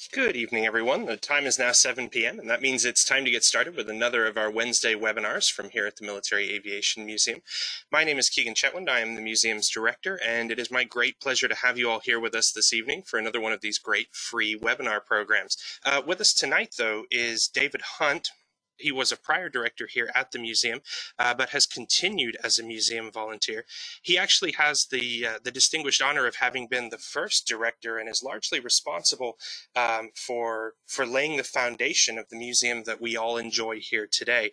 Good evening, everyone. The time is now 7 p.m., and that means it's time to get started with another of our Wednesday webinars from here at the Military Aviation Museum. My name is Keegan Chetwynd. I am the museum's director, and it is my great pleasure to have you all here with us this evening for another one of these great free webinar programs. With us tonight, though, is David Hunt. He was a prior director here at the museum, but has continued as a museum volunteer. He actually has the distinguished honor of having been the first director and is largely responsible for laying the foundation of the museum that we all enjoy here today.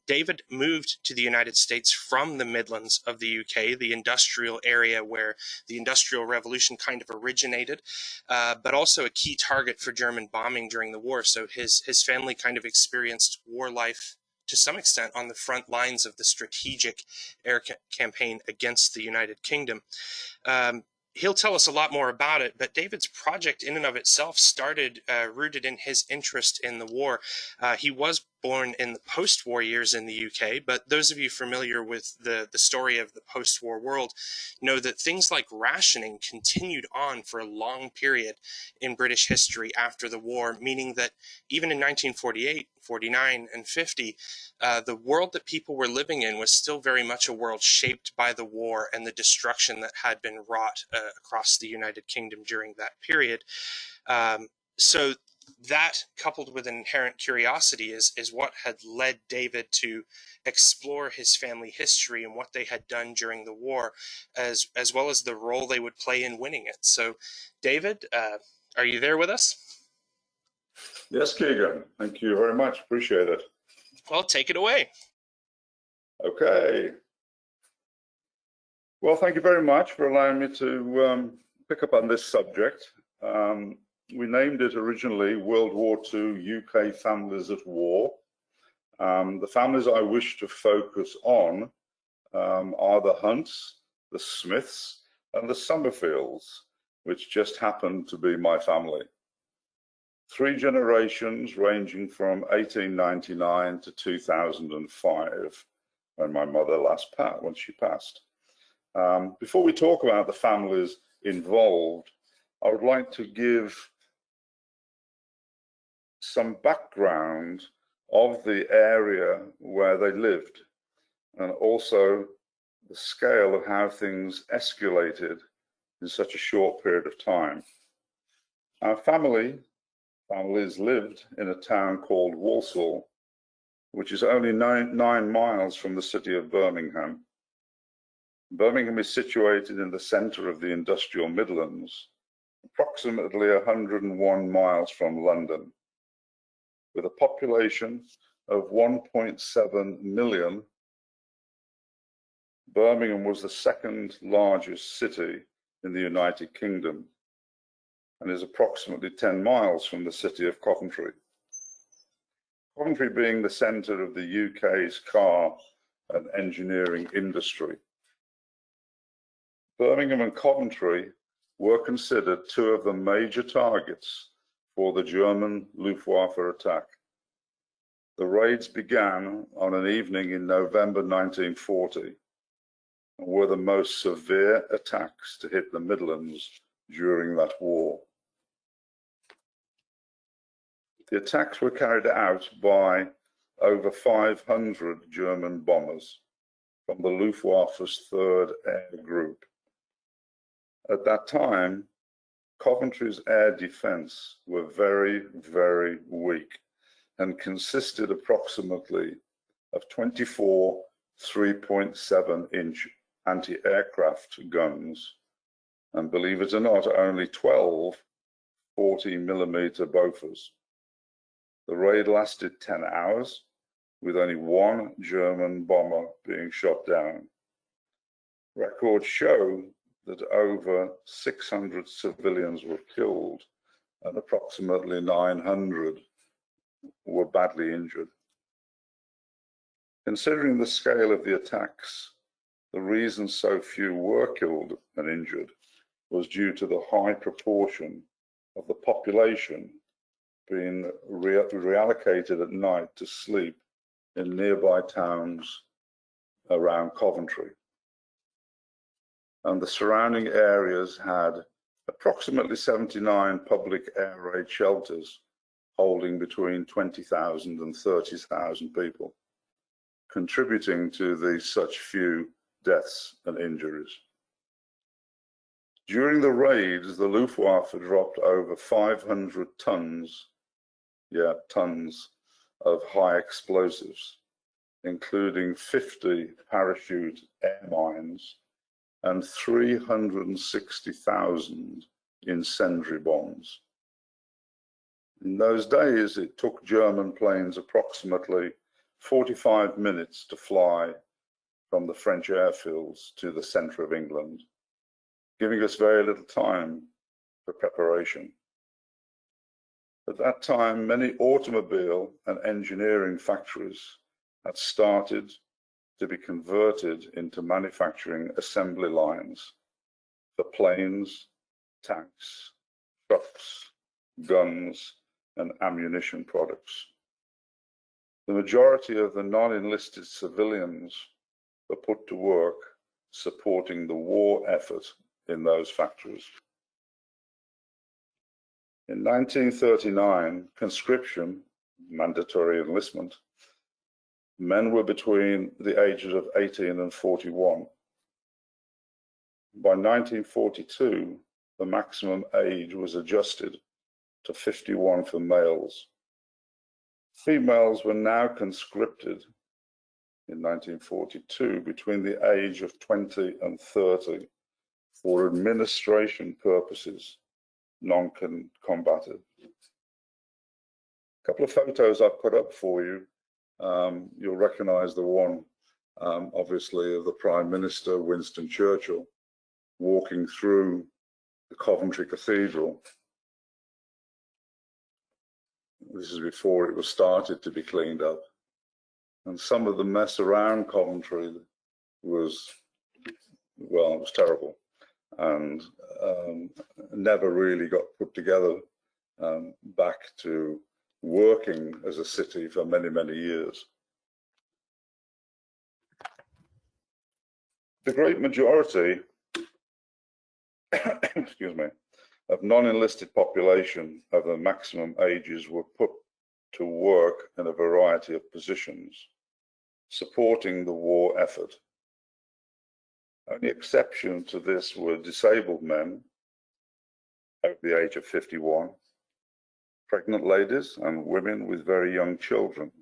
David moved to the United States from the Midlands of the UK, the industrial area where the Industrial Revolution kind of originated, but also a key target for German bombing during the war. So his family kind of experienced war life to some extent on the front lines of the strategic air campaign against the United Kingdom. He'll tell us a lot more about it, but David's project in and of itself started rooted in his interest in the war. He was born in the post-war years in the UK, but those of you familiar with the story of the post-war world know that things like rationing continued on for a long period in British history after the war, meaning that even in 1948, 49, and 50, the world that people were living in was still very much a world shaped by the war and the destruction that had been wrought across the United Kingdom during that period. So that, coupled with an inherent curiosity, is what had led David to explore his family history and what they had done during the war, as well as the role they would play in winning it. So, David, are you there with us? Yes, Keegan. Thank you very much. Appreciate it. Well, take it away. Okay. Well, thank you very much for allowing me to pick up on this subject. We named it originally World War II UK Families at War. The families I wish to focus on are the Hunts, the Smiths, and the Summerfields, which just happened to be my family. 3 generations ranging from 1899 to 2005, when my mother when she passed. Before we talk about the families involved, I would like to give some background of the area where they lived, and also the scale of how things escalated in such a short period of time. Our families lived in a town called Walsall, which is only 9 miles from the city of Birmingham. Birmingham is situated in the center of the industrial Midlands, approximately 101 miles from London. With a population of 1.7 million, Birmingham was the second largest city in the United Kingdom and is approximately 10 miles from the city of Coventry. Coventry being the center of the UK's car and engineering industry. Birmingham and Coventry were considered 2 of the major targets for the German Luftwaffe attack. The raids began on an evening in November 1940 and were the most severe attacks to hit the Midlands during that war. The attacks were carried out by over 500 German bombers from the Luftwaffe's 3rd Air Group. At that time, Coventry's air defense were very, very weak and consisted approximately of 24 3.7-inch anti-aircraft guns, and believe it or not, only 12 40mm Bofors. The raid lasted 10 hours, with only 1 German bomber being shot down. Records show that over 600 civilians were killed and approximately 900 were badly injured. Considering the scale of the attacks, the reason so few were killed and injured was due to the high proportion of the population being reallocated at night to sleep in nearby towns around Coventry. And the surrounding areas had approximately 79 public air raid shelters holding between 20,000 and 30,000 people, contributing to the such few deaths and injuries. During the raids, the Luftwaffe dropped over 500 tons of high explosives, including 50 parachute air mines and 360,000 incendiary bombs. In those days, it took German planes approximately 45 minutes to fly from the French airfields to the centre of England, giving us very little time for preparation. At that time, many automobile and engineering factories had started to be converted into manufacturing assembly lines for planes, tanks, trucks, guns, and ammunition products. The majority of the non-enlisted civilians were put to work supporting the war effort in those factories. In 1939, conscription, mandatory enlistment, men were between the ages of 18 and 41. By 1942, the maximum age was adjusted to 51 for males. Females were now conscripted in 1942 between the age of 20 and 30 for administration purposes, non-combative. A couple of photos I've put up for you. You'll recognize the one, obviously, of the Prime Minister, Winston Churchill, walking through the Coventry Cathedral. This is before it was started to be cleaned up. And some of the mess around Coventry was, well, it was terrible, and never really got put together back to working as a city for many, many years. The great majority, excuse me, of non-enlisted population of the maximum ages were put to work in a variety of positions, supporting the war effort. Only exception to this were disabled men over the age of 51, pregnant ladies, and women with very young children.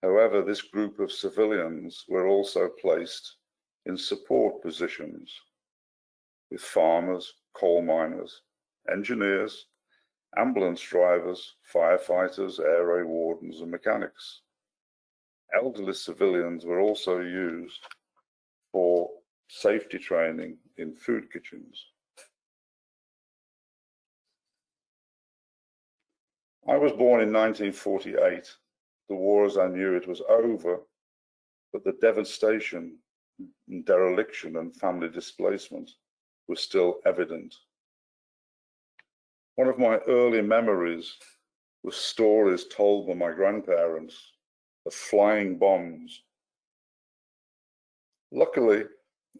However, this group of civilians were also placed in support positions with farmers, coal miners, engineers, ambulance drivers, firefighters, air raid wardens, and mechanics. Elderly civilians were also used for safety training in food kitchens. I was born in 1948. The war, as I knew it, was over, but the devastation, dereliction, and family displacement was still evident. One of my early memories was stories told by my grandparents of flying bombs. Luckily,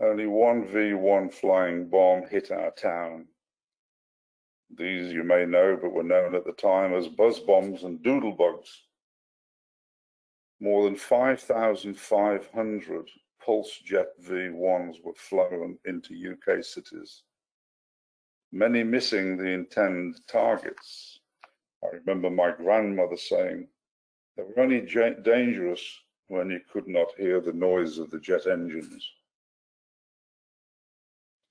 only one V1 flying bomb hit our town. These you may know, but were known at the time as buzz bombs and doodle bugs. More than 5,500 pulse jet V1s were flown into UK cities, many missing the intended targets. I remember my grandmother saying they were only dangerous when you could not hear the noise of the jet engines.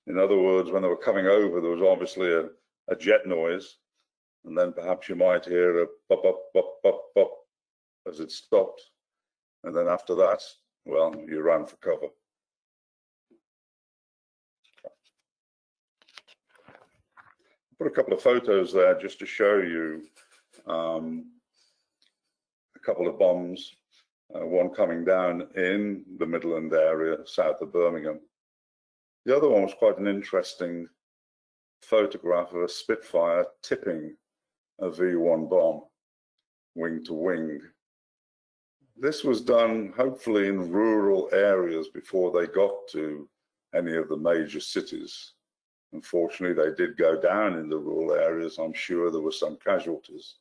In other words, when they were coming over, there was obviously a jet noise, and then perhaps you might hear a pop, pop, pop, pop, pop as it stopped. And then after that, well, you ran for cover. Put a couple of photos there just to show you a couple of bombs, one coming down in the Midland area, south of Birmingham. The other one was quite an interesting photograph of a Spitfire tipping a V1 bomb, wing to wing. This was done hopefully in rural areas before they got to any of the major cities. Unfortunately, they did go down in the rural areas. I'm sure there were some casualties,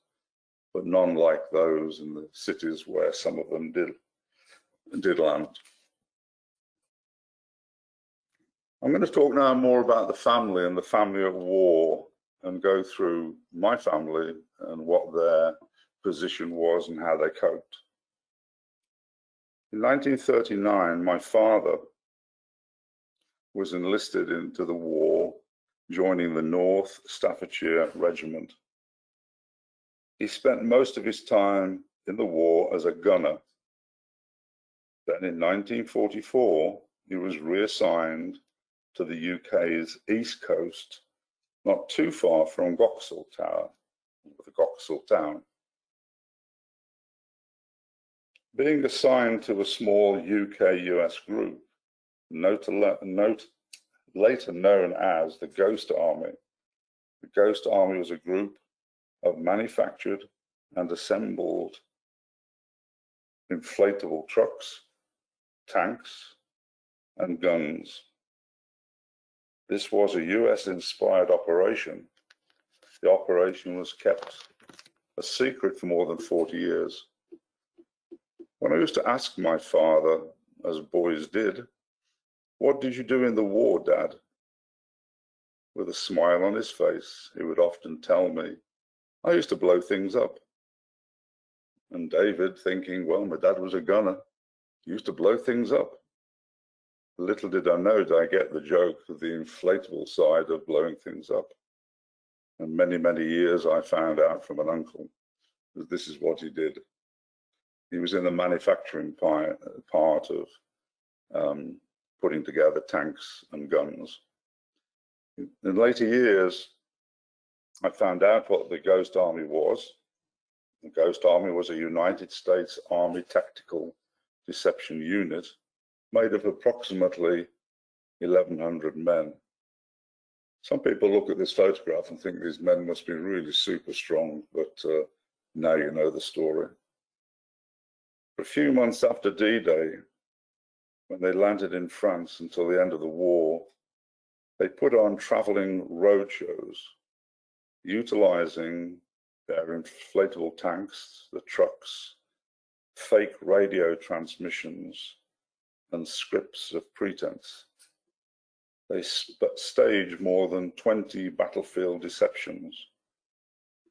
but none like those in the cities where some of them did land. I'm going to talk now more about the family and the family at war, and go through my family and what their position was and how they coped. In 1939, my father was enlisted into the war, joining the North Staffordshire Regiment. He spent most of his time in the war as a gunner. Then in 1944, he was reassigned to the UK's east coast, not too far from Goxall Town. Being assigned to a small UK-US group, later known as the Ghost Army. The Ghost Army was a group of manufactured and assembled inflatable trucks, tanks, and guns. This was a US-inspired operation. The operation was kept a secret for more than 40 years. When I used to ask my father, as boys did, "What did you do in the war, Dad?" With a smile on his face, he would often tell me, "I used to blow things up." And David, thinking, well, my dad was a gunner, he used to blow things up. Little did I know, did I get the joke of the inflatable side of blowing things up. And many, many years I found out from an uncle that this is what he did. He was in the manufacturing part of putting together tanks and guns. In later years, I found out what the Ghost Army was. The Ghost Army was a United States Army tactical deception unit made of approximately 1,100 men. Some people look at this photograph and think these men must be really super strong, but now you know the story. For a few months after D-Day, when they landed in France until the end of the war, they put on traveling road shows, utilizing their inflatable tanks, the trucks, fake radio transmissions, and scripts of pretense. They staged more than 20 battlefield deceptions,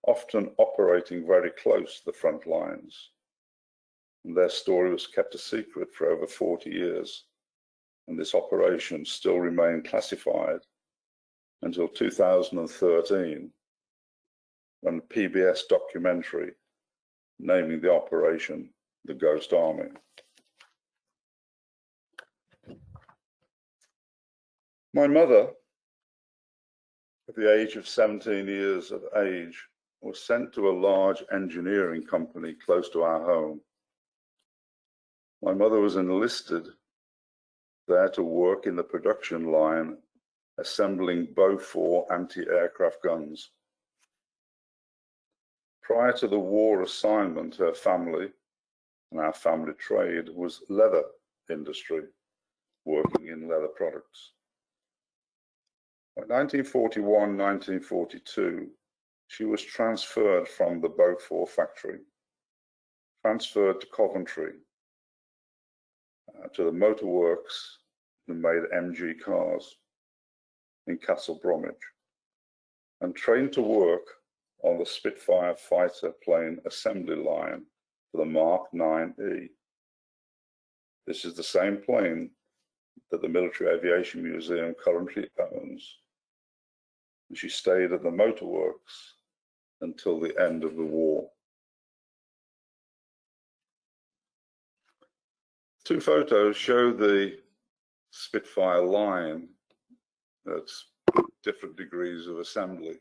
often operating very close to the front lines. And their story was kept a secret for over 40 years, and this operation still remained classified until 2013, when a PBS documentary naming the operation the Ghost Army. My mother, at the age of 17 years of age, was sent to a large engineering company close to our home. My mother was enlisted there to work in the production line, assembling Beaufort anti-aircraft guns. Prior to the war assignment, her family and our family trade was leather industry, working in leather products. By 1941, 1942, she was transferred from the Beaufort factory, transferred to Coventry, to the motor works that made MG cars in Castle Bromwich, and trained to work on the Spitfire fighter plane assembly line for the Mark 9E. This is the same plane that the Military Aviation Museum currently owns. And she stayed at the motor works until the end of the war. Two photos show the Spitfire line at different degrees of assembly.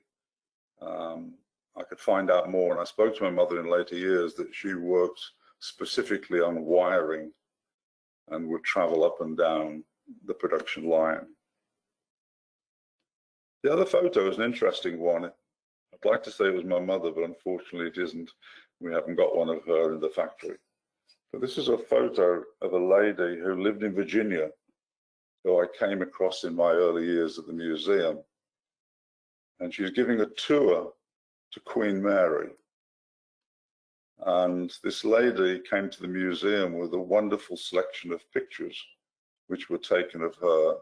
I could find out more, and I spoke to my mother in later years that she worked specifically on wiring and would travel up and down the production line. The other photo is an interesting one. I'd like to say it was my mother, but unfortunately it isn't. We haven't got one of her in the factory. But this is a photo of a lady who lived in Virginia, who I came across in my early years at the museum. and she's giving a tour to Queen Mary. And this lady came to the museum with a wonderful selection of pictures which were taken of her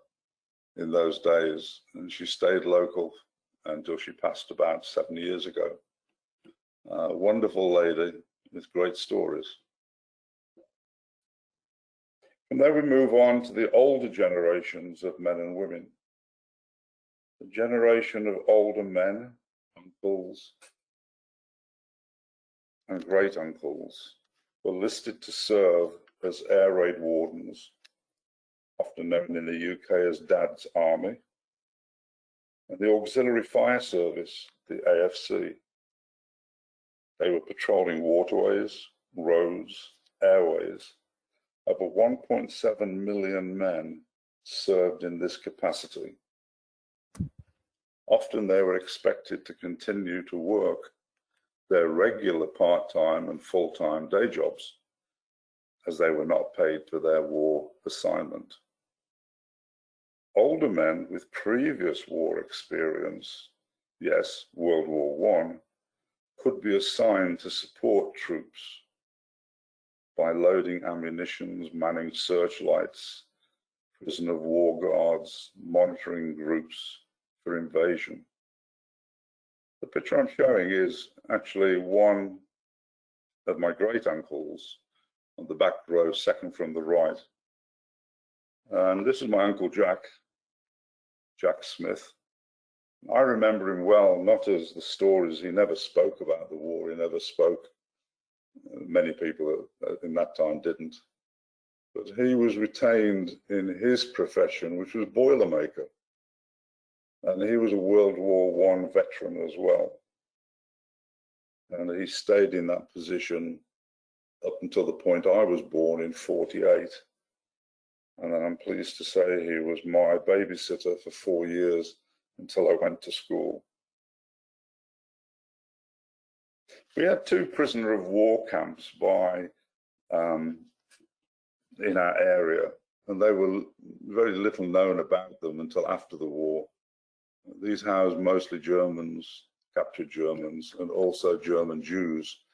in those days, and she stayed local until she passed about 7 years ago. A wonderful lady with great stories. And then we move on to the older generations of men and women. The generation of older men, uncles and great uncles, were listed to serve as air raid wardens, often known in the UK as Dad's Army, and the Auxiliary Fire Service, the AFC. They were patrolling waterways, roads, airways. Over 1.7 million men served in this capacity. Often they were expected to continue to work their regular part-time and full-time day jobs, as they were not paid for their war assignment. Older men with previous war experience, yes, World War I, could be assigned to support troops by loading ammunitions, manning searchlights, prison of war guards, monitoring groups for invasion. The picture I'm showing is actually one of my great uncles on the back row, second from the right. And this is my Uncle Jack Smith. I remember him well, not as the stories, he never spoke about the war, he never spoke. Many people in that time didn't. But he was retained in his profession, which was Boilermaker. And he was a World War I veteran as well. And he stayed in that position up until the point I was born in '48. And I'm pleased to say he was my babysitter for 4 years until I went to school. We had 2 prisoner of war camps in our area, and they were very little known about them until after the war. These housed mostly Germans, captured Germans, and also German Jews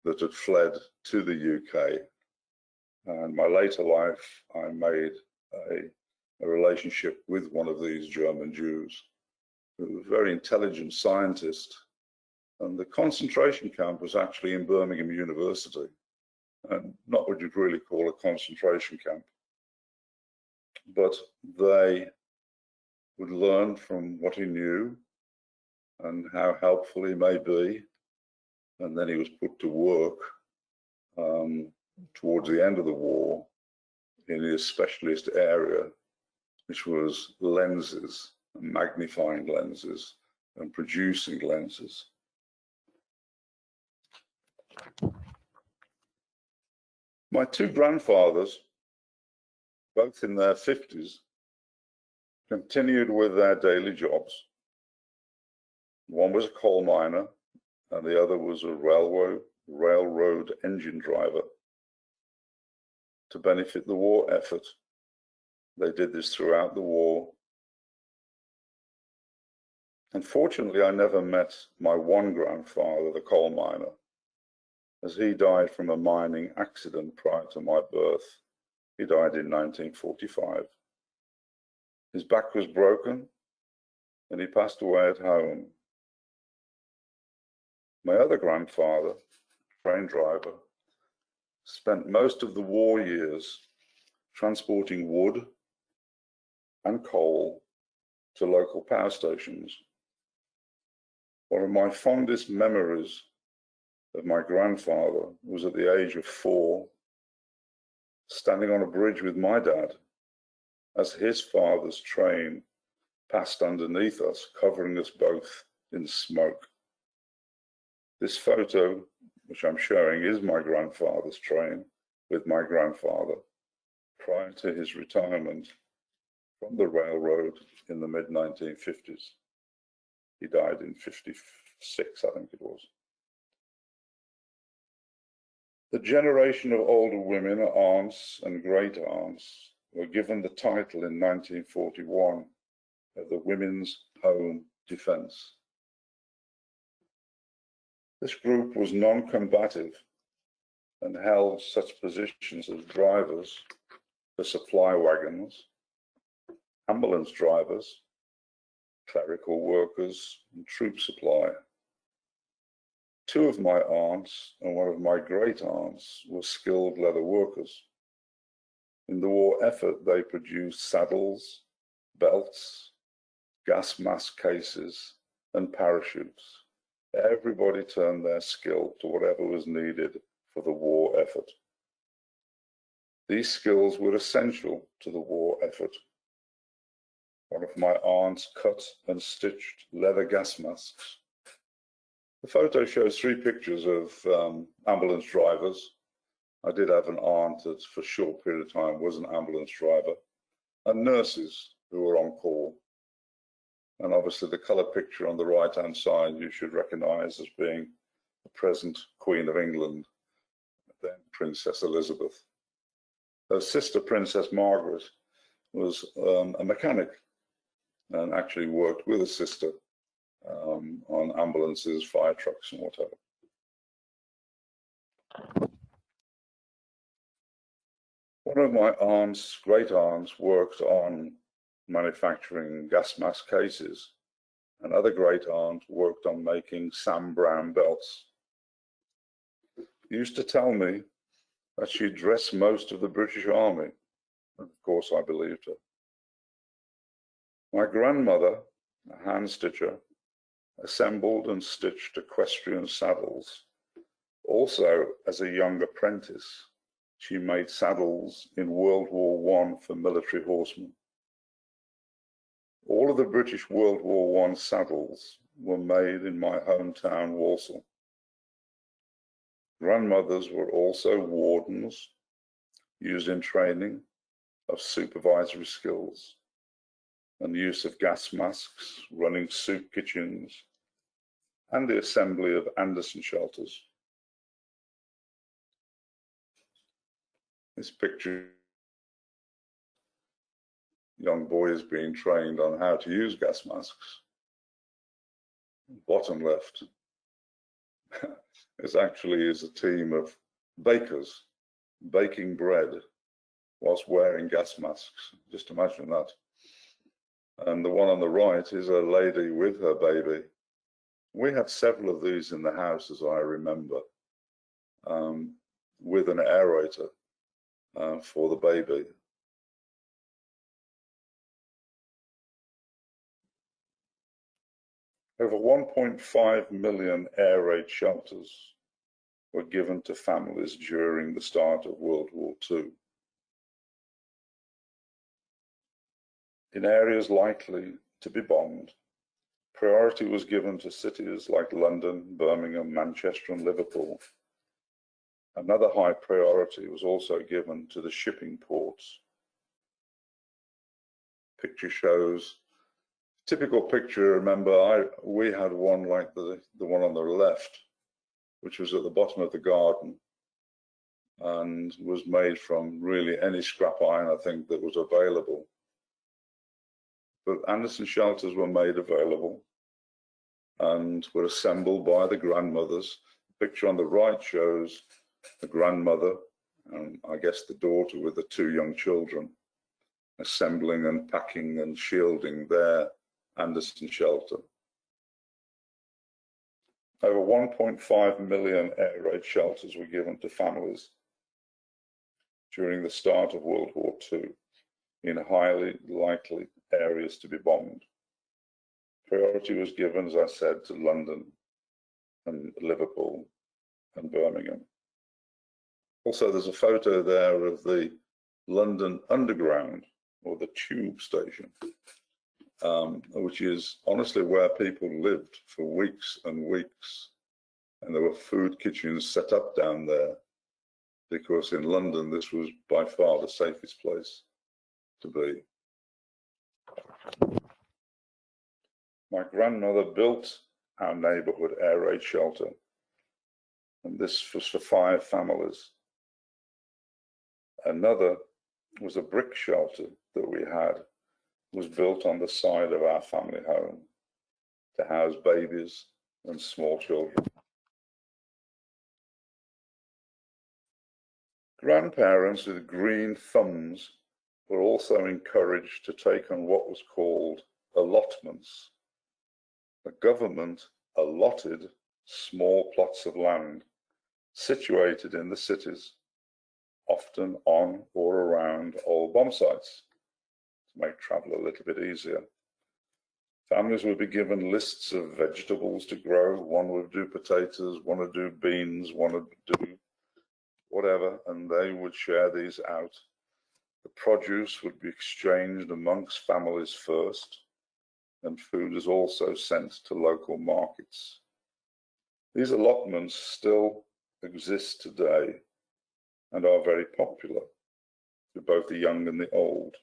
that had fled to the UK. And in my later life, I made a relationship with one of these German Jews, who was a very intelligent scientist. And the concentration camp was actually in Birmingham University, and not what you'd really call a concentration camp. But they would learn from what he knew and how helpful he may be. And then he was put to work towards the end of the war in his specialist area, which was lenses, magnifying lenses and producing lenses. My 2 grandfathers, both in their 50s, continued with their daily jobs. One was a coal miner and the other was a railroad engine driver. To benefit the war effort, they did this throughout the war. Unfortunately, I never met my one grandfather, the coal miner, as he died from a mining accident prior to my birth. He died in 1945. His back was broken and he passed away at home. My other grandfather, train driver, spent most of the war years transporting wood and coal to local power stations. One of my fondest memories of my grandfather was at the age of 4, standing on a bridge with my dad as his father's train passed underneath us, covering us both in smoke. This photo, which I'm showing, is my grandfather's train with my grandfather prior to his retirement from the railroad in the mid-1950s. He died in 56, I think it was. The generation of older women, aunts and great aunts, were given the title in 1941 of the Women's Home Defence. This group was non-combative and held such positions as drivers for supply wagons, ambulance drivers, clerical workers, and troop supply. Two of my aunts and one of my great aunts were skilled leather workers. In the war effort, they produced saddles, belts, gas mask cases, and parachutes. Everybody turned their skill to whatever was needed for the war effort. These skills were essential to the war effort. One of my aunts cut and stitched leather gas masks. The photo shows three pictures of ambulance drivers. I did have an aunt that for a short period of time was an ambulance driver, and nurses who were on call. And obviously the colour picture on the right-hand side you should recognise as being the present Queen of England, then Princess Elizabeth. Her sister, Princess Margaret, was a mechanic and actually worked with her sister on ambulances, fire trucks and whatever. One of my aunts, great aunts, worked on manufacturing gas mask cases. Another great aunt worked on making Sam Browne belts. She used to tell me that she dressed most of the British Army. And of course, I believed her. My grandmother, a hand stitcher, assembled and stitched equestrian saddles. Also, as a young apprentice, she made saddles in World War I for military horsemen. All of the British World War I saddles were made in my hometown, Walsall. Grandmothers were also wardens, used in training of supervisory skills and the use of gas masks, running soup kitchens, and the assembly of Anderson shelters. This picture, young boys being trained on how to use gas masks. Bottom left is actually a team of bakers baking bread whilst wearing gas masks. Just imagine that. And the one on the right is a lady with her baby. We had several of these in the house, as I remember, with an aerator for the baby. Over 1.5 million air raid shelters were given to families during the start of World War II. In areas likely to be bombed, priority was given to cities like London, Birmingham, Manchester, and Liverpool. Another high priority was also given to the shipping ports. Picture shows, typical picture, remember, we had one like the one on the left, which was at the bottom of the garden and was made from really any scrap iron, I think, that was available. But Anderson shelters were made available and were assembled by the grandmothers. The picture on the right shows the grandmother and I guess the daughter with the two young children assembling and packing and shielding their Anderson shelter. Over 1.5 million air raid shelters were given to families during the start of World War II in highly likely areas to be bombed. Priority was given, as I said, to London and Liverpool and Birmingham. Also, there's a photo there of the London Underground, or the tube station, which is honestly where people lived for weeks and weeks. And there were food kitchens set up down there because in London, this was by far the safest place to be. My grandmother built our neighbourhood air raid shelter, and this was for 5 families. Another was a brick shelter that we had, was built on the side of our family home to house babies and small children. Grandparents with green thumbs were also encouraged to take on what was called allotments. The government allotted small plots of land situated in the cities, often on or around old bomb sites, to make travel a little bit easier. Families would be given lists of vegetables to grow. One would do potatoes, one would do beans, one would do whatever, and they would share these out. The produce would be exchanged amongst families first, and food is also sent to local markets. These allotments still exist today and are very popular with both the young and the old.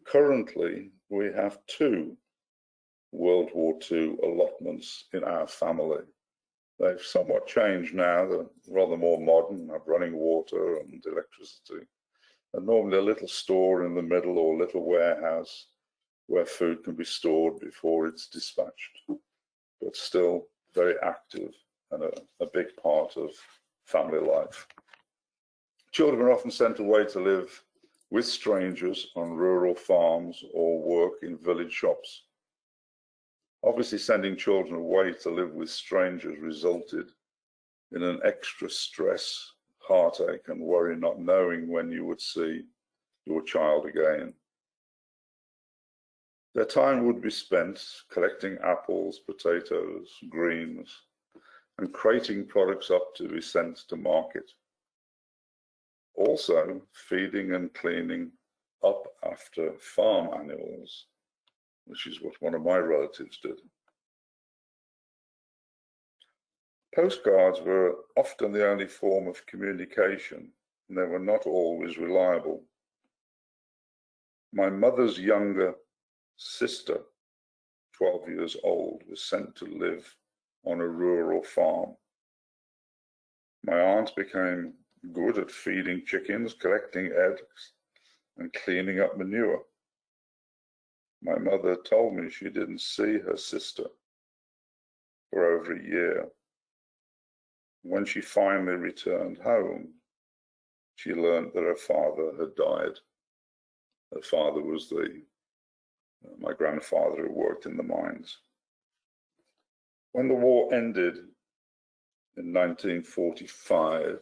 Currently, we have 2 World War II allotments in our family. They've somewhat changed now. They're rather more modern, have running water and electricity. And normally a little store in the middle or a little warehouse where food can be stored before it's dispatched. But still very active and a big part of family life. Children are often sent away to live with strangers on rural farms or work in village shops. Obviously, sending children away to live with strangers resulted in an extra stress, heartache, and worry not knowing when you would see your child again. Their time would be spent collecting apples, potatoes, greens, and crating products up to be sent to market. Also, feeding and cleaning up after farm animals, which is what one of my relatives did. Postcards were often the only form of communication, and they were not always reliable. My mother's younger sister, 12 years old, was sent to live on a rural farm. My aunt became good at feeding chickens, collecting eggs, and cleaning up manure. My mother told me she didn't see her sister for over a year. When she finally returned home, she learned that her father had died. Her father was my grandfather who worked in the mines. When the war ended in 1945,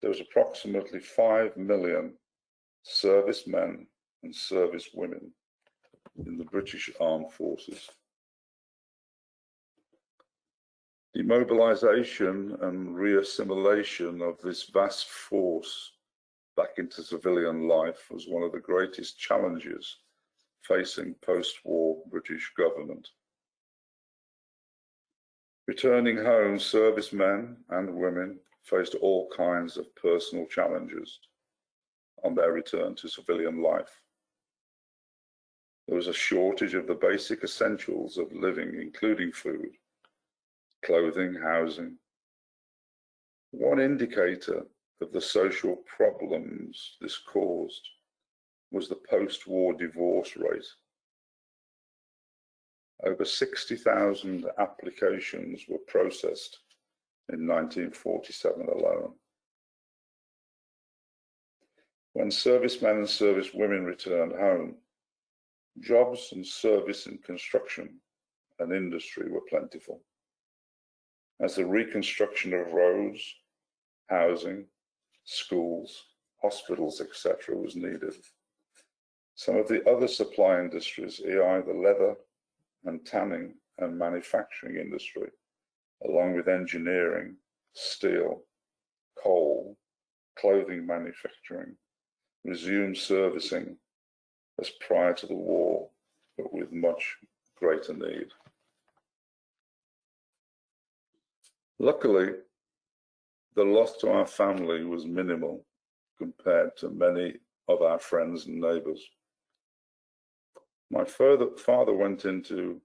there was approximately 5 million servicemen and servicewomen in the British Armed Forces. Demobilization and reassimilation of this vast force back into civilian life was one of the greatest challenges facing post-war British government. Returning home, servicemen and women faced all kinds of personal challenges on their return to civilian life. There was a shortage of the basic essentials of living, including food, clothing, housing. One indicator of the social problems this caused was the post-war divorce rate. Over 60,000 applications were processed in 1947 alone. When servicemen and servicewomen returned home, jobs and service in construction and industry were plentiful, as the reconstruction of roads, housing, schools, hospitals, etc. was needed. Some of the other supply industries, e.i. the leather and tanning and manufacturing industry, along with engineering, steel, coal, clothing manufacturing, resumed servicing as prior to the war, but with much greater need. Luckily, the loss to our family was minimal compared to many of our friends and neighbors. My father went into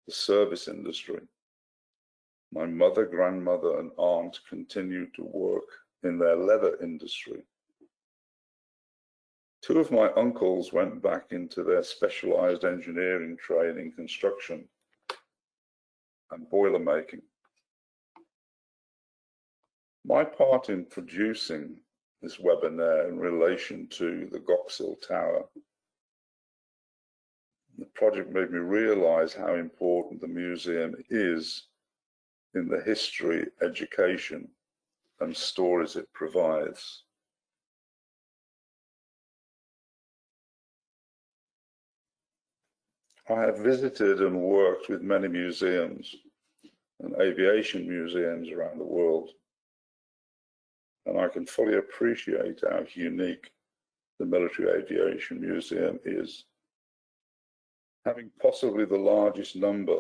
the service industry. My mother, grandmother, and aunt continued to work in their leather industry. 2 of my uncles went back into their specialized engineering trade in construction and boiler making. My part in producing this webinar in relation to the Goxhill Tower, the project made me realize how important the museum is in the history, education, and stories it provides. I have visited and worked with many museums and aviation museums around the world, and I can fully appreciate how unique the Military Aviation Museum is. Having possibly the largest number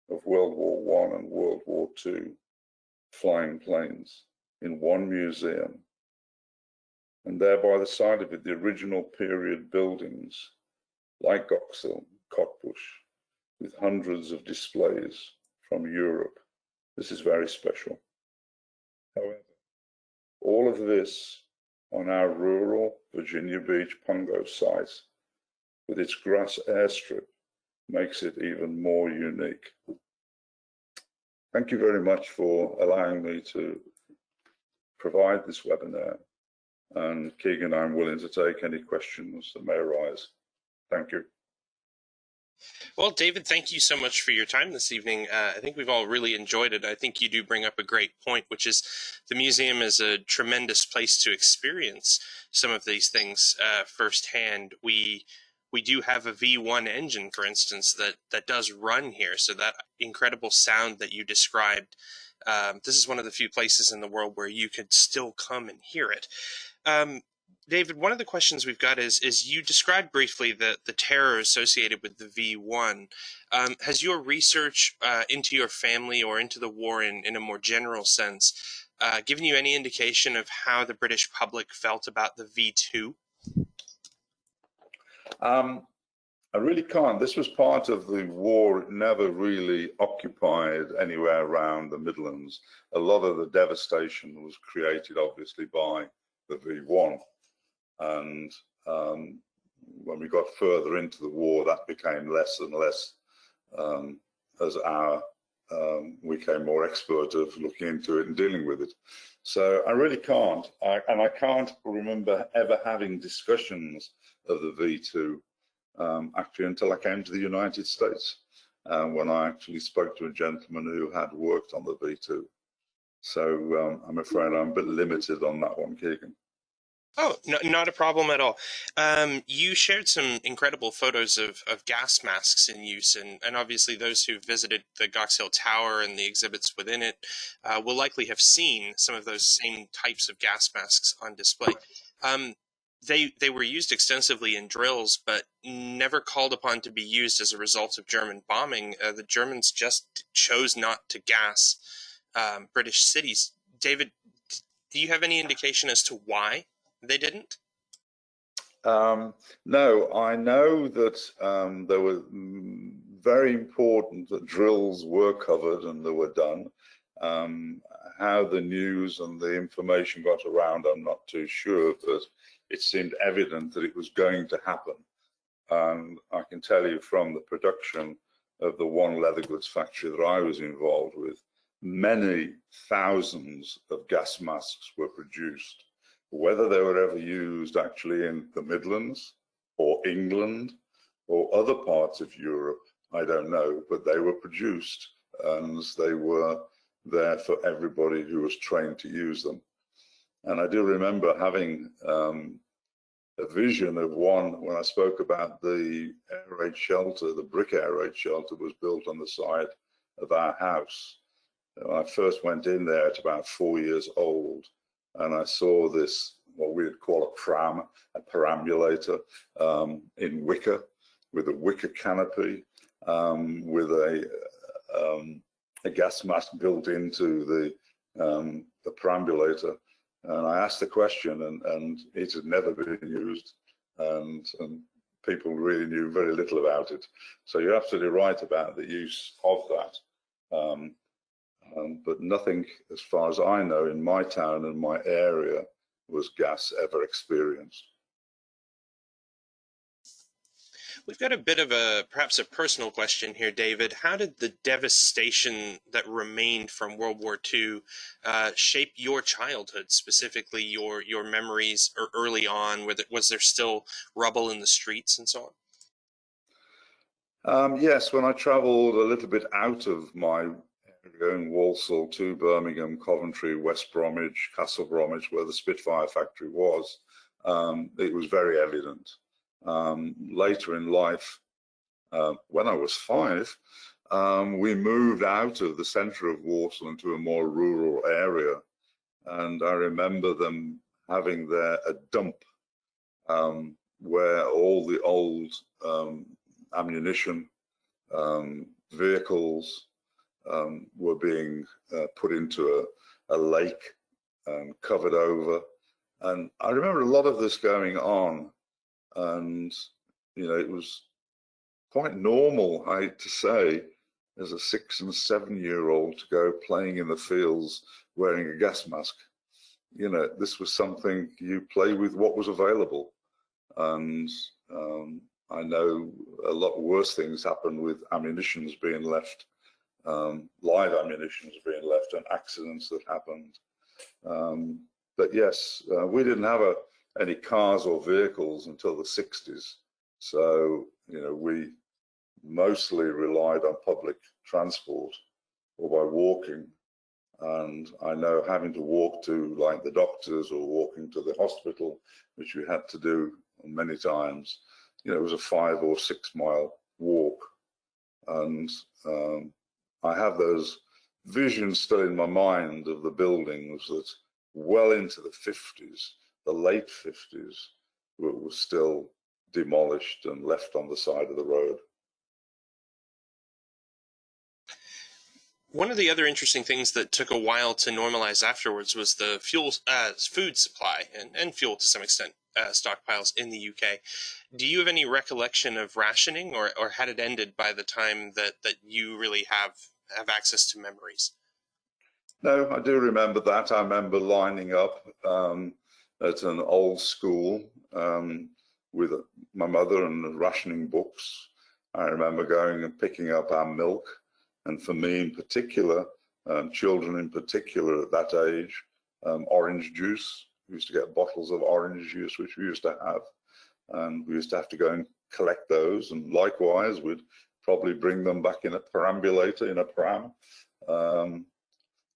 of World War I and World War II flying planes in one museum, and there by the side of it the original period buildings like Goxhill, Cottbush, with hundreds of displays from Europe. This is very special. However, all of this on our rural Virginia Beach Pongo site with its grass airstrip makes it even more unique. Thank you very much for allowing me to provide this webinar, and Keegan, I'm willing to take any questions that may arise. Thank you. Well, David, thank you so much for your time this evening. I think we've all really enjoyed it. I think you do bring up a great point, which is the museum is a tremendous place to experience some of these things firsthand. We do have a V1 engine, for instance, that does run here. So that incredible sound that you described, this is one of the few places in the world where you could still come and hear it. David, one of the questions we've got is you described briefly the terror associated with the V1. Has your research into your family or into the war in a more general sense given you any indication of how the British public felt about the V2? I really can't. This was part of the war. It never really occupied anywhere around the Midlands. A lot of the devastation was created, obviously, by the V1. And when we got further into the war, that became less and less as we became more expert of looking into it and dealing with it. So I really can't. And I can't remember ever having discussions of the V2 actually until I came to the United States, when I actually spoke to a gentleman who had worked on the V2. So I'm afraid I'm a bit limited on that one, Keegan. Oh, no, not a problem at all. You shared some incredible photos of gas masks in use, and obviously those who visited the Goxhill Tower and the exhibits within it will likely have seen some of those same types of gas masks on display. They were used extensively in drills, but never called upon to be used as a result of German bombing. The Germans just chose not to gas British cities. David, do you have any indication as to why they didn't? No, I know that there were very important that drills were covered and they were done. How the news and the information got around, I'm not too sure, but it seemed evident that it was going to happen. And I can tell you from the production of the one leather goods factory that I was involved with, many thousands of gas masks were produced. Whether they were ever used actually in the Midlands or England or other parts of Europe, I don't know, but they were produced and they were there for everybody who was trained to use them. And I do remember having a vision of one when I spoke about the air raid shelter. The brick air raid shelter was built on the side of our house. I first went in there at about 4 years old, and I saw this, what we would call a pram, a perambulator in wicker, with a wicker canopy, with a gas mask built into the perambulator. And I asked the question, and it had never been used, and people really knew very little about it. So you're absolutely right about the use of that. But nothing, as far as I know, in my town and my area was gas ever experienced. We've got a bit of perhaps a personal question here, David. How did the devastation that remained from World War II shape your childhood, specifically your memories early on? Was there still rubble in the streets and so on? Yes, when I travelled a little bit out of my area in Walsall to Birmingham, Coventry, West Bromwich, Castle Bromwich, where the Spitfire factory was, it was very evident. Later in life, when I was 5, we moved out of the centre of Walsall into a more rural area, and I remember them having there a dump where all the old ammunition, vehicles were being put into a lake, covered over. And I remember a lot of this going on, and it was quite normal, I hate to say, as a 6- and 7-year-old to go playing in the fields wearing a gas mask. This was something you play with what was available. And I know a lot worse things happened with ammunitions being left, live ammunitions being left, and accidents that happened. But yes, we didn't have any cars or vehicles until the 60s. So, we mostly relied on public transport or by walking. And I know having to walk to like the doctors or walking to the hospital, which we had to do many times, it was a 5 or 6 mile walk. And I have those visions still in my mind of the buildings that well into the 50s, the late 50s, were still demolished and left on the side of the road. One of the other interesting things that took a while to normalize afterwards was the food supply and fuel to some extent stockpiles in the UK. Do you have any recollection of rationing, or had it ended by the time that you really have access to memories? No, I do remember that. I remember lining up at an old school with my mother and rationing books. I remember going and picking up our milk. And for me in particular, children in particular at that age, orange juice. We used to get bottles of orange juice, which we used to have. And we used to have to go and collect those. And likewise, we'd probably bring them back in a perambulator, in a pram.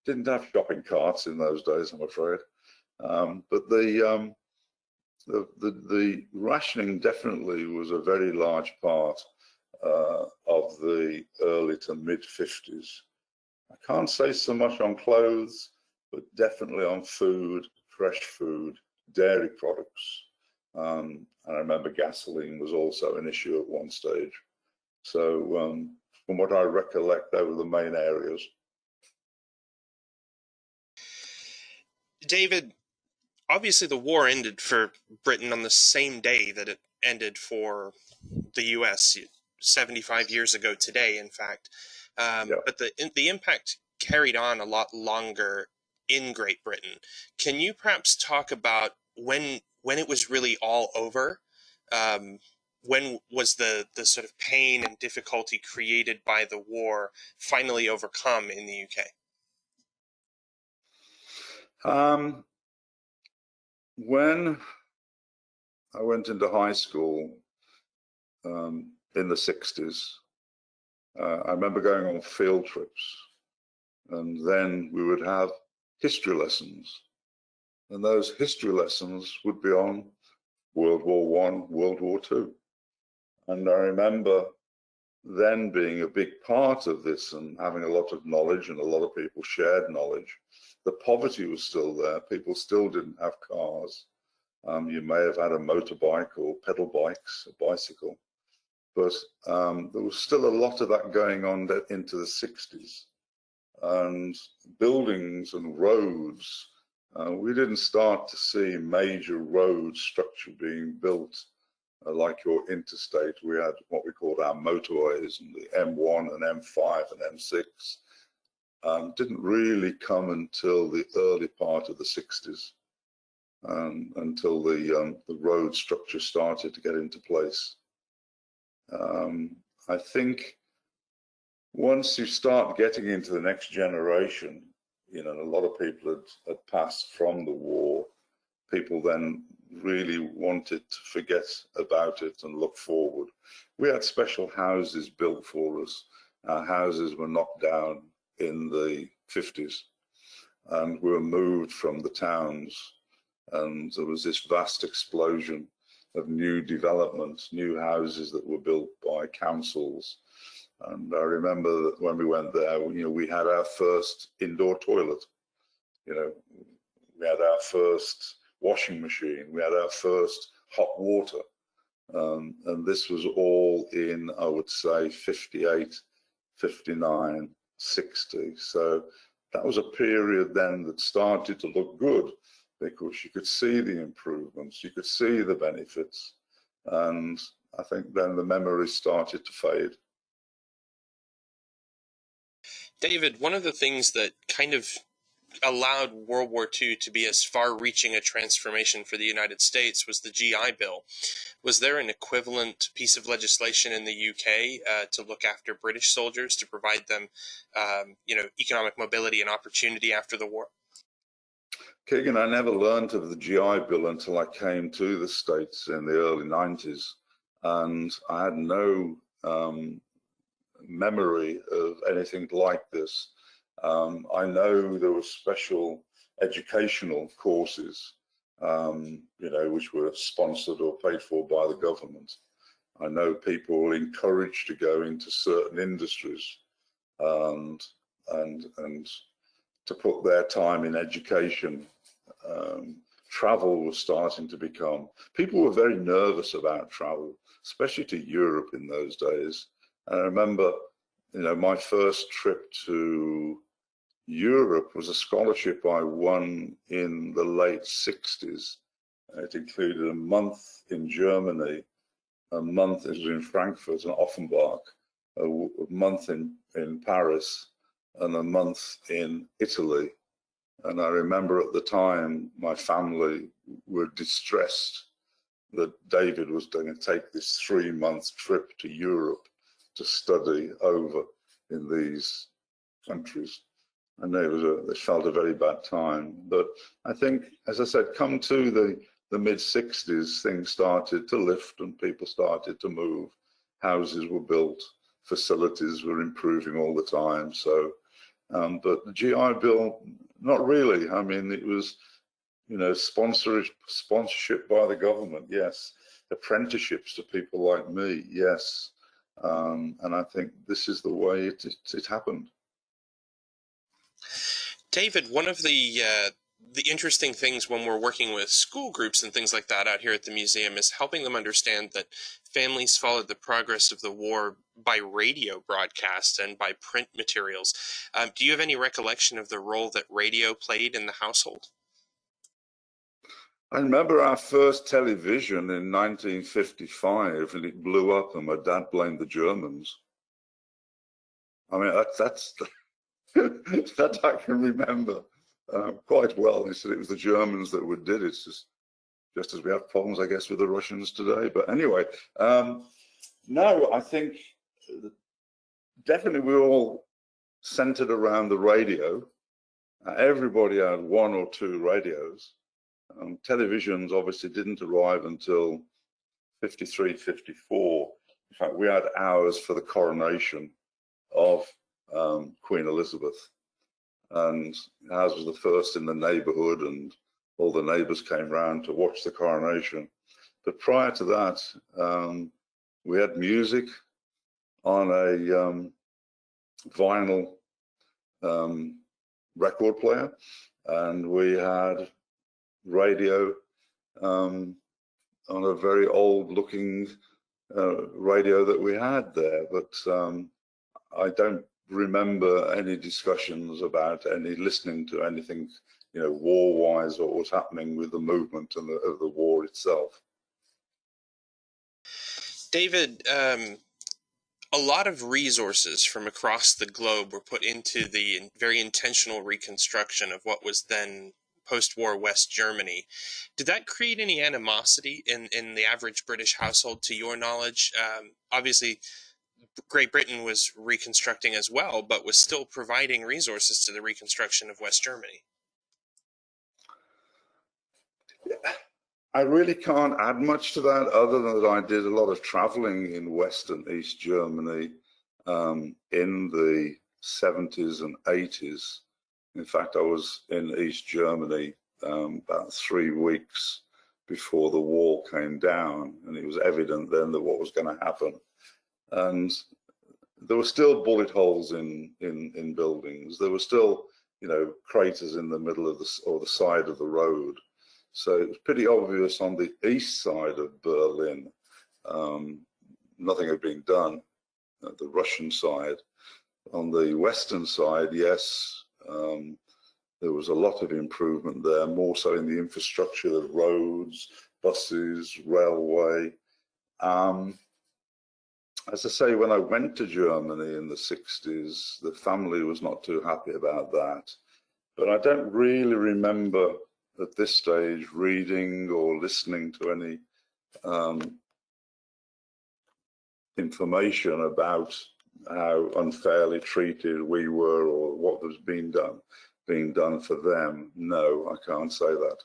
Didn't have shopping carts in those days, I'm afraid. But the rationing definitely was a very large part of the early to mid 50s. I can't say so much on clothes, but definitely on food, fresh food, dairy products. And I remember gasoline was also an issue at one stage. So from what I recollect, they were the main areas. David, obviously the war ended for Britain on the same day that it ended for the US, 75 years ago today, in fact. But the impact carried on a lot longer in Great Britain. Can you perhaps talk about when it was really all over? When was the sort of pain and difficulty created by the war finally overcome in the UK? When I went into high school in the 60s, I remember going on field trips, and then we would have history lessons. And those history lessons would be on World War I, World War II. And I remember then being a big part of this and having a lot of knowledge, and a lot of people shared knowledge. The poverty was still there. People still didn't have cars. You may have had a motorbike or pedal bikes, a bicycle. But there was still a lot of that going on into the 60s. And buildings and roads, we didn't start to see major road structure being built like your interstate. We had what we called our motorways, and the M1 and M5 and M6 didn't really come until the early part of the 60s, until the road structure started to get into place. I think once you start getting into the next generation, you know, a lot of people had passed from the war, people then really wanted to forget about it and look forward. We had special houses built for us. Our houses were knocked down in the 50s and we were moved from the towns, and there was this vast explosion of new developments, new houses that were built by councils. And I remember that when we went there, you know, we had our first indoor toilet, you know, we had our first washing machine, we had our first hot water. And this was all in, I would say, 58, 59, 60. So that was a period then that started to look good because you could see the improvements, you could see the benefits. And I think then the memories started to fade. David, one of the things that kind of allowed World War II to be as far-reaching a transformation for the United States was the GI Bill. Was there an equivalent piece of legislation in the UK to look after British soldiers, to provide them, economic mobility and opportunity after the war? Keegan, I never learned of the GI Bill until I came to the States in the early 90s, and I had no memory of anything like this. I know there were special educational courses, which were sponsored or paid for by the government. I know people were encouraged to go into certain industries and to put their time in education. Travel was starting to become, people were very nervous about travel, especially to Europe in those days. And I remember, you know, my first trip to Europe was a scholarship I won in the late 60s. It included a month in Germany, a month in Frankfurt and Offenbach, a month in Paris, and a month in Italy. And I remember at the time, my family were distressed that David was going to take this 3-month trip to Europe to study over in these countries. And they felt a very bad time. But I think, as I said, come to the mid-60s, things started to lift and people started to move. Houses were built, facilities were improving all the time. So, but the GI Bill, not really. I mean, it was, you know, sponsorship by the government, yes. Apprenticeships to people like me, yes. And I think this is the way it happened. David, one of the interesting things when we're working with school groups and things like that out here at the museum is helping them understand that families followed the progress of the war by radio broadcast and by print materials. Do you have any recollection of the role that radio played in the household? I remember our first television in 1955, and it blew up, and my dad blamed the Germans. I mean, that's that I can remember quite well. He said it was the Germans that did it, just as we have problems, I guess, with the Russians today. But anyway, no, I think definitely we were all centered around the radio. Everybody had 1 or 2 radios. Televisions obviously didn't arrive until 53, 54. In fact, we had hours for the coronation of Queen Elizabeth, and ours was the first in the neighborhood, and all the neighbors came round to watch the coronation. But prior to that, we had music on a vinyl record player, and we had radio on a very old looking radio that we had there. But I don't remember any discussions about any listening to anything, you know, war-wise, or what was happening with the movement and of the war itself. David, a lot of resources from across the globe were put into the very intentional reconstruction of what was then post-war West Germany. Did that create any animosity in the average British household, to your knowledge? Obviously, Great Britain was reconstructing as well, but was still providing resources to the reconstruction of West Germany. I really can't add much to that, other than that I did a lot of traveling in West and East Germany in the 70s and 80s. In fact, I was in East Germany about 3 weeks before the wall came down, and it was evident then that what was going to happen. And there were still bullet holes in buildings. There were still, you know, craters in the middle of the side of the road. So it was pretty obvious on the east side of Berlin, nothing had been done. At the Russian side, on the western side, yes, there was a lot of improvement there, more so in the infrastructure of roads, buses, railway. As I say, when I went to Germany in the 60s, the family was not too happy about that. But I don't really remember at this stage reading or listening to any information about how unfairly treated we were or what was being done for them. No, I can't say that.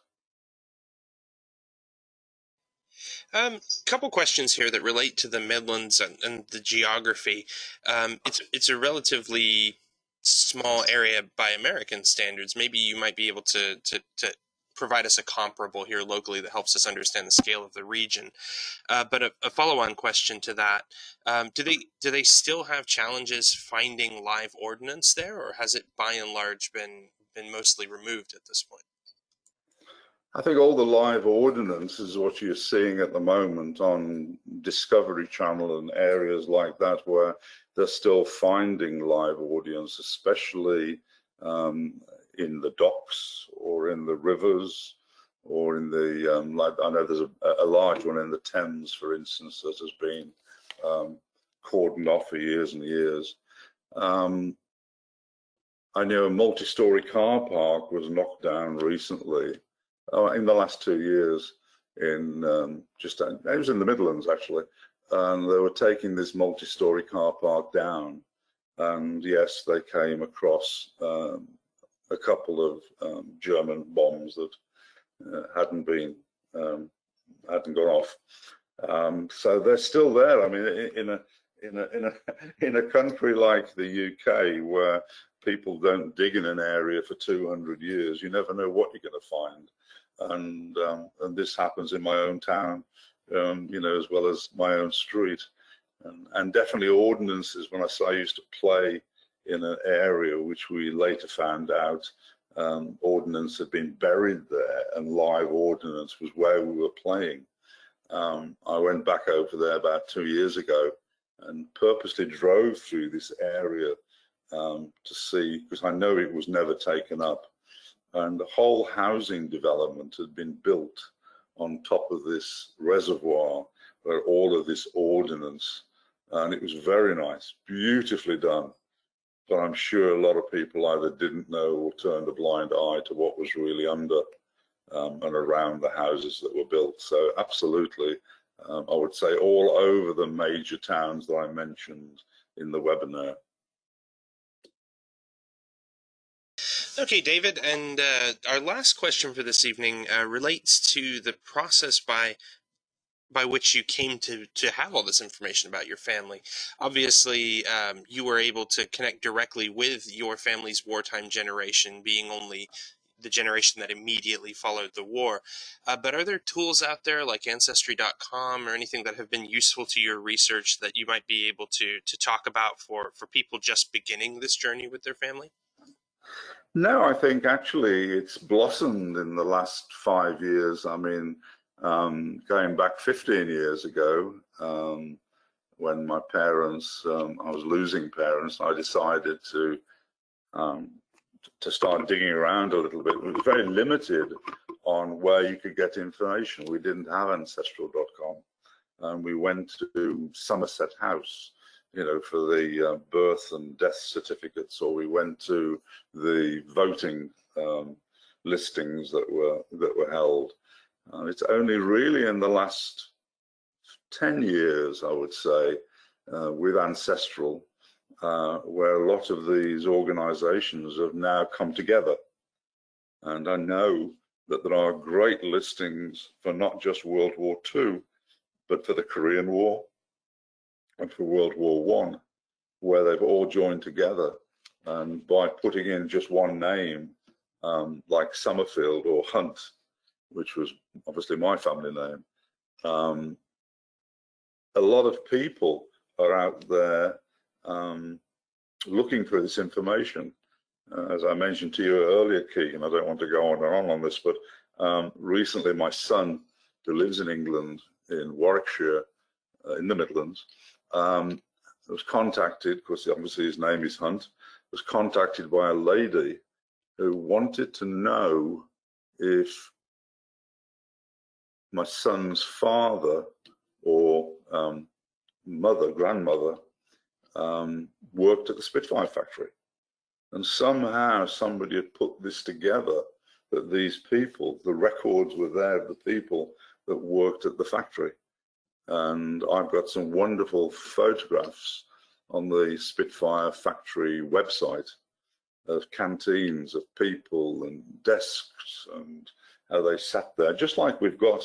Couple questions here that relate to the Midlands and the geography. It's a relatively small area by American standards. Maybe you might be able to provide us a comparable here locally that helps us understand the scale of the region. But a follow-on question to that: do they still have challenges finding live ordnance there, or has it by and large been mostly removed at this point? I think all the live ordnance is what you're seeing at the moment on Discovery Channel and areas like that, where they're still finding live ordnance, especially in the docks or in the rivers or in the, like I know there's a large one in the Thames, for instance, that has been cordoned off for years and years. I know a multi-story car park was knocked down recently. In the last 2 years, in it was in the Midlands actually, and they were taking this multi-story car park down, and yes, they came across a couple of German bombs that hadn't gone off. So they're still there. I mean, in a country like the UK, where people don't dig in an area for 200 years, you never know what you're going to find. And this happens in my own town, you know, as well as my own street, and definitely ordnances. When I say I used to play in an area which we later found out ordnance had been buried there, and live ordnance was where we were playing. I went back over there about 2 years ago and purposely drove through this area to see, because I know it was never taken up. And the whole housing development had been built on top of this reservoir where all of this ordnance, and it was very nice, beautifully done. But I'm sure a lot of people either didn't know or turned a blind eye to what was really under and around the houses that were built. So absolutely, I would say all over the major towns that I mentioned in the webinar. Okay, David, and our last question for this evening relates to the process by which you came to have all this information about your family. Obviously, you were able to connect directly with your family's wartime generation, being only the generation that immediately followed the war. But are there tools out there like Ancestry.com or anything that have been useful to your research that you might be able to talk about for people just beginning this journey with their family? No, I think actually it's blossomed in the last 5 years. I mean, going back 15 years ago, when my parents, I was losing parents, I decided to start digging around a little bit. It was very limited on where you could get information. We didn't have Ancestral.com, and we went to Somerset House, you know, for the birth and death certificates, or we went to the voting listings that were held. It's only really in the last 10 years, I would say, with Ancestral, where a lot of these organizations have now come together. And I know that there are great listings for not just World War II, but for the Korean War and for World War I, where they've all joined together. And by putting in just one name, like Summerfield or Hunt, which was obviously my family name, a lot of people are out there looking for this information. As I mentioned to you earlier, Keegan, I don't want to go on and on this, but recently my son, who lives in England, in Warwickshire, in the Midlands, was contacted, because obviously his name is Hunt, was contacted by a lady who wanted to know if my son's father or grandmother, worked at the Spitfire factory. And somehow somebody had put this together, that these people, the records were there of the people that worked at the factory. And I've got some wonderful photographs on the Spitfire factory website of canteens, of people and desks, and how they sat there, just like we've got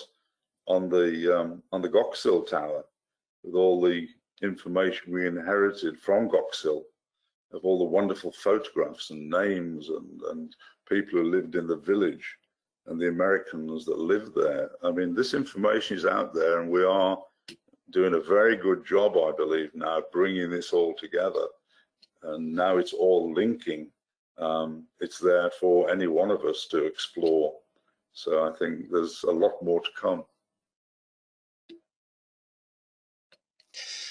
on the Goxhill Tower, with all the information we inherited from Goxhill, of all the wonderful photographs and names and people who lived in the village and the Americans that lived there. I mean, this information is out there, and we are doing a very good job, I believe, now bringing this all together. And now it's all linking. It's there for any one of us to explore. So I think there's a lot more to come.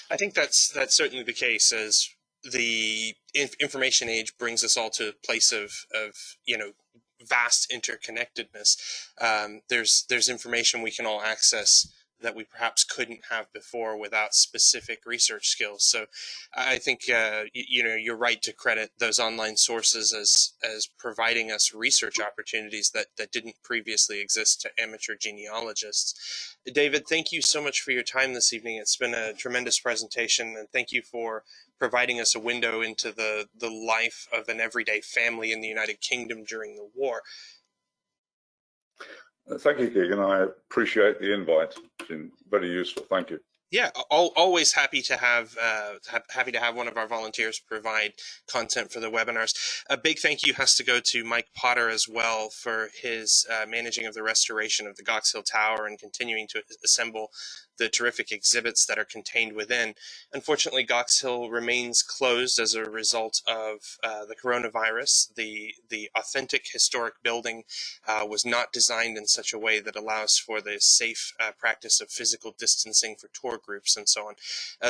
I think that's certainly the case, as the information age brings us all to a place of vast interconnectedness. There's information we can all access that we perhaps couldn't have before without specific research skills. So I think you're right to credit those online sources as providing us research opportunities that didn't previously exist to amateur genealogists. David, thank you so much for your time this evening. It's been a tremendous presentation, and thank you for providing us a window into the life of an everyday family in the United Kingdom during the war. Thank you, Keegan. I appreciate the invite. It's been very useful. Thank you. Yeah, always happy to have one of our volunteers provide content for the webinars. A big thank you has to go to Mike Potter as well for his managing of the restoration of the Goxhill Tower and continuing to assemble the terrific exhibits that are contained within. Unfortunately, Goxhill remains closed as a result of the coronavirus. The authentic historic building was not designed in such a way that allows for the safe practice of physical distancing for tour groups and so on.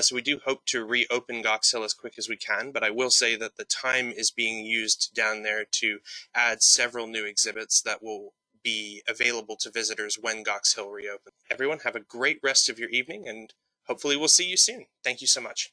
So we do hope to reopen Goxhill as quick as we can, but I will say that the time is being used down there to add several new exhibits that will be available to visitors when Goxhill reopens. Everyone, have a great rest of your evening, and hopefully we'll see you soon. Thank you so much.